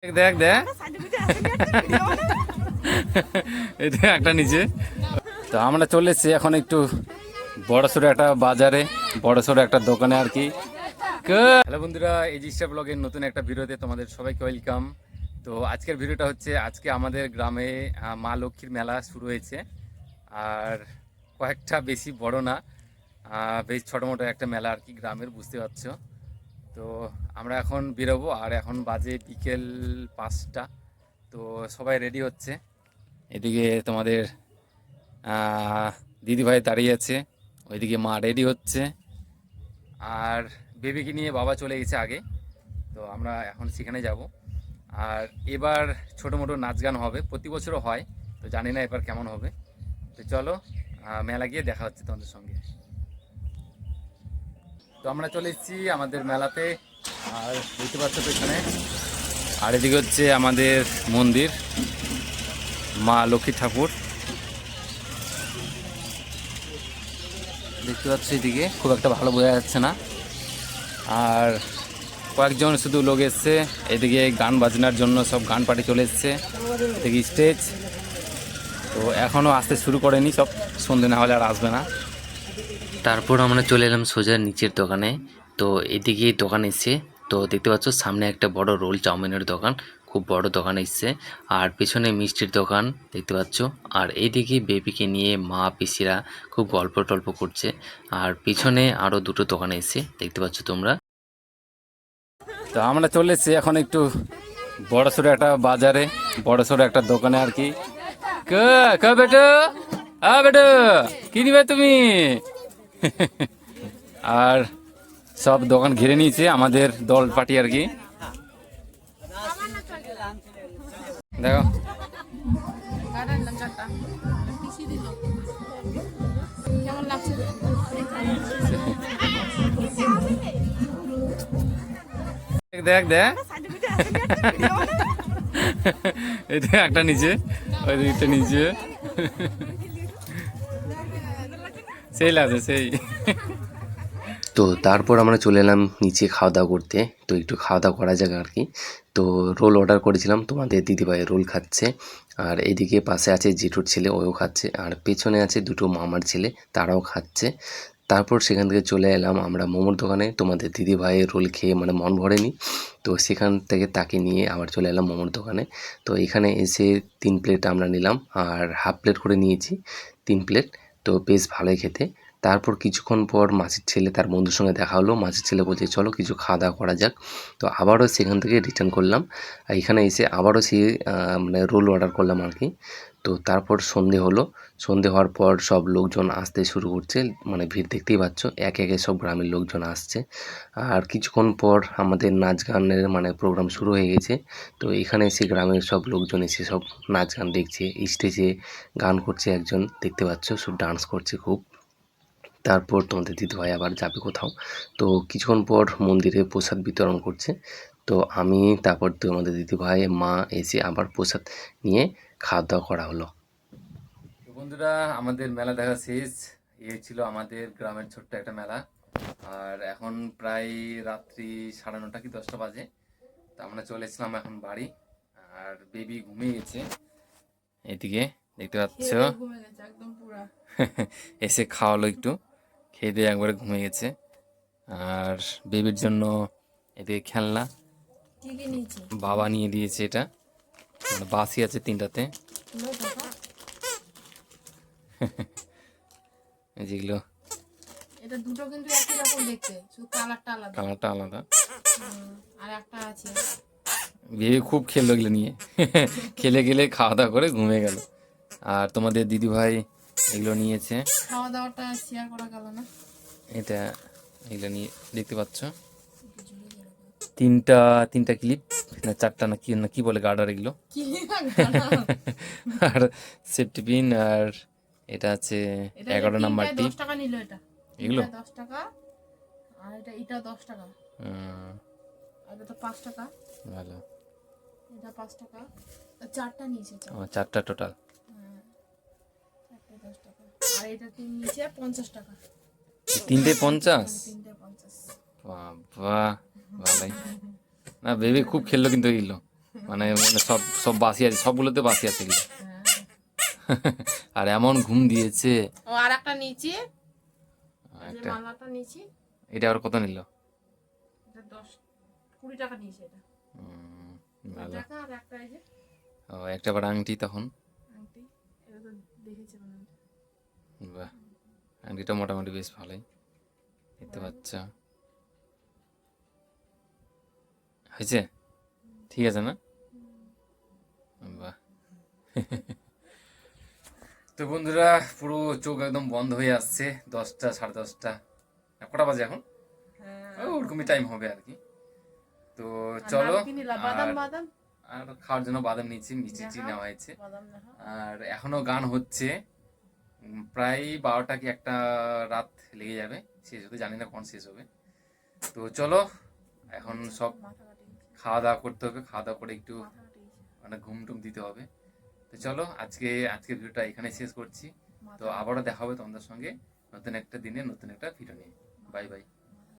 দেখ দেখ এটা একটা নিচে। তো আমরা চলে এসেছি এখন একটু বড়সড় একটা বাজারে, বড়সড় একটা দোকানে আর কি। হ্যালো বন্ধুরা, এজিস্টা ব্লগের নতুন একটা ভিডিওতে তোমাদের সবাইকে ওয়েলকাম। তো আজকের ভিডিওটা হচ্ছে আজকে আমাদের গ্রামে মা লক্ষ্মীর মেলা শুরু হয়েছে। আর কয়েকটা বেশি বড় না, বেশ ছোটো মোটো একটা মেলা আর কি গ্রামের, বুঝতে পারছো। তো আমরা এখন বেরোবো আর এখন বাজে বিকেল 5টা। তো সবাই রেডি হচ্ছে। এদিকে তোমাদের দিদিভাই দাঁড়িয়ে আছে, ওইদিকে মা রেডি হচ্ছে, আর বেবিকে নিয়ে বাবা চলে গেছে আগে। তো আমরা এখন সেখানে যাব। আর এবার ছোটো মোটো নাচ গান হবে, প্রতি বছরও হয়, তো জানি না এবার কেমন হবে। তো চলো মেলা গিয়ে দেখা হচ্ছে তোমাদের সঙ্গে। তো আমরা চলে এসেছি আমাদের মেলাতে, আর দেখতে পাচ্ছ পেছনে। আর এদিকে হচ্ছে আমাদের মন্দির, মা লক্ষ্মী ঠাকুর দেখতে পাচ্ছ। এদিকে খুব একটা ভালো বোঝা যাচ্ছে না, আর কয়েকজন শুধু লোক এসছে। এদিকে গান বাজনার জন্য সব গান পার্টি চলে এসছে, এদিকে স্টেজ। তো এখনও আসতে শুরু করেনি, সব সন্ধে না হলে আর আসবে না। তারপর আমরা চলে এলাম সোজা নিচের দোকানে। তো এদিকে দোকান এসছে, তো দেখতে পাচ্ছ সামনে একটা বড় রোল চাউমিনের দোকান, খুব বড় দোকান এসছে। আর পেছনে মিষ্টির দোকান দেখতে পাচ্ছ। আর এইদিকে বেবিকে নিয়ে মা পিসিরা খুব গল্প টল্প করছে। আর পিছনে আরও দুটো দোকান এসছে দেখতে পাচ্ছ তোমরা। তো আমরা চলে এসেছি এখন একটু বড়সড় একটা বাজারে, বড়সড় একটা দোকানে আর কি। বেটো, বেটো কি নিবে তুমি? আর সব দোকান ঘিরে নিয়েছে আমাদের দল পার্টি আর কি। দেখো দেখ দেখ এটা একটা নিচে, ওই দিকটা নিচে সেই লাগছে সেই। তো তারপর আমরা চলে এলাম নিচে খাওয়া দাওয়া করতে। তো একটু খাওয়া দাওয়া করা যাক আর কি। তো রোল অর্ডার করেছিলাম, তোমাদের দিদিভাই রোল খাচ্ছে। আর এদিকে পাশে আছে জেঠুর ছেলে, ওও খাচ্ছে। আর পেছনে আছে দুটো মামার ছেলে, তারাও খাচ্ছে। তারপর সেখান থেকে চলে এলাম আমরা মোমোর দোকানে। তোমাদের দিদিভাইয়ের রোল খেয়ে মানে মন ভরেনি, তো সেখান থেকে তাকে নিয়ে আবার চলে এলাম মোমোর দোকানে। তো এখানে এসে 3 প্লেট আমরা নিলাম, আর হাফ প্লেট করে নিয়েছি 3 প্লেট। তো বেশ ভালোই খেতে। তারপর কিছুক্ষণ পর মাসির ছেলে তার বন্ধুর সঙ্গে দেখা হলো। মাসির ছেলে বলছে চলো কিছু খাওয়া দাওয়া করা যাক। তো আবারও সেখান থেকে রিটার্ন করলাম। আর এখানে এসে আবারও সে মানে রোল অর্ডার করলাম আর কি। তো তারপর সন্ধে হলো। সন্ধে হওয়ার পর সব লোকজন আসতে শুরু করছে, মানে ভিড় দেখতেই পাচ্ছ, একে একে সব গ্রামের লোকজন আসছে। আর কিছুক্ষণ পর আমাদের নাচ গানের মানে প্রোগ্রাম শুরু হয়ে গেছে। তো এখানে এসে গ্রামের সব লোকজন এসে সব নাচ গান দেখছে। স্টেজে গান করছে একজন, দেখতে পাচ্ছ, সব ডান্স করছে খুব। তারপর তোমাদের দিদিভাই আবার যাবে কোথাও। তো কিছুক্ষণ পর মন্দিরে প্রসাদ বিতরণ করছে। তো আমি তারপর তোমাদের দিদিভাই মা এসে আবার প্রসাদ নিয়ে খাওয়া দাওয়া করা হলো। তো বন্ধুরা, আমাদের মেলা দেখা শেষ। এই ছিল আমাদের গ্রামের ছোট্ট একটা মেলা। আর এখন প্রায় রাত্রি 9:30 কি 10টা বাজে। তো আমরা চলে এসেছিলাম এখন বাড়ি। আর বেবি ঘুমিয়ে গেছে এদিকে, দেখতে পাচ্ছ। এসে খাওয়ালো একটু, খেয়ে দিয়ে একবারে ঘুমিয়ে গেছে। আর বেবির জন্য এদিকে খেলনা বাবা নিয়ে দিয়েছে। এটা মানে বাসি আছে 3টাতে, যেগুলো এটা দুটো কিন্তু একই রকম দেখতে, শুধু কালারটা আলাদা। কালারটা আলাদা। আর একটা আছে, বেবি খুব খেললো এগুলো নিয়ে। খেলে গেলে খাওয়া দাওয়া করে ঘুমিয়ে গেল। আর তোমাদের দিদিভাই এগুলো নিয়েছে, খাওয়া দাওয়াটা শেয়ার করা গেল না। এটা এগুলো নিয়ে দেখতে পাচ্ছ। তিনটা ক্লিপ না 4টা না কি বলে গার্ডার এগুলো। কি আর সেফটি পিন, আর এটা আছে 11 নাম্বার টিপ। 10 টাকা নিল এটা। এগুলো 10 টাকা, আর এটা 10 টাকা, আর এটা 5 টাকা। ভালো। এটা 5 টাকা, চারটা নিয়েছে। 4টা টোটাল। হ্যাঁ, চারটে 10 টাকা। আর এটা তিন নিচে 50 টাকা। 3টে 50। 3টে 50। বাবা ভালোই। না বেবি খুব খেললো কিন্তু এগুলো। মানে মানে সব সব বাসি আছে, সবগুলোতে বাসি আছে এগুলো। হ্যাঁ। আর এমন ঘুম দিয়েছে। ও আর একটা নিচে, এই যে একটা মালাটা নিচে, এটা আবার কত নিল? এটা 20-20 টাকা নিয়েছে এটা। উম, 20 ভালো। টাকা আর একটা এই যে ও একটা আবার আংটি তখন। আংটি, এটা তো দেখেছে মানে। বাহ, আংটিটা মোটামুটি বেশ ভালোই দেখতে বাচ্চা হয়েছে, ঠিক আছে না? বাহ। তো বন্ধুরা পুরো চোখ একদম বন্ধ হয়ে আসছে, 10টা 10:30, কটা বাজে এখন? হ্যাঁ। ওরকমই টাইম হবে আর কি। তো আর চলো, নারকেল নিলাম, বাদাম আর বাদাম আর খাওয়ার জন্য বাদাম নিচ্ছি, মিষ্টি দেখা, নেওয়া হয়েছে। বাদাম দেখা। আর এখনো গান হচ্ছে, প্রায় 12টা কি 1টা রাত লেগে যাবে শেষ হতে, জানি না কখন শেষ হবে। তো চলো এখন সব মাথা কাটে গেছে, খাওয়া দাওয়া করতে হবে, খাওয়া দাওয়া করে একটু মাথা কাটে গেছে, মানে ঘুম টুম দিতে হবে। তো চলো আজকে ভিডিওটা এখানে শেষ করছি। তো মাথা আবারও দেখা হবে তোমাদের সঙ্গে নতুন একটা দিনে নতুন একটা ভিডিও নিয়ে। Bye bye.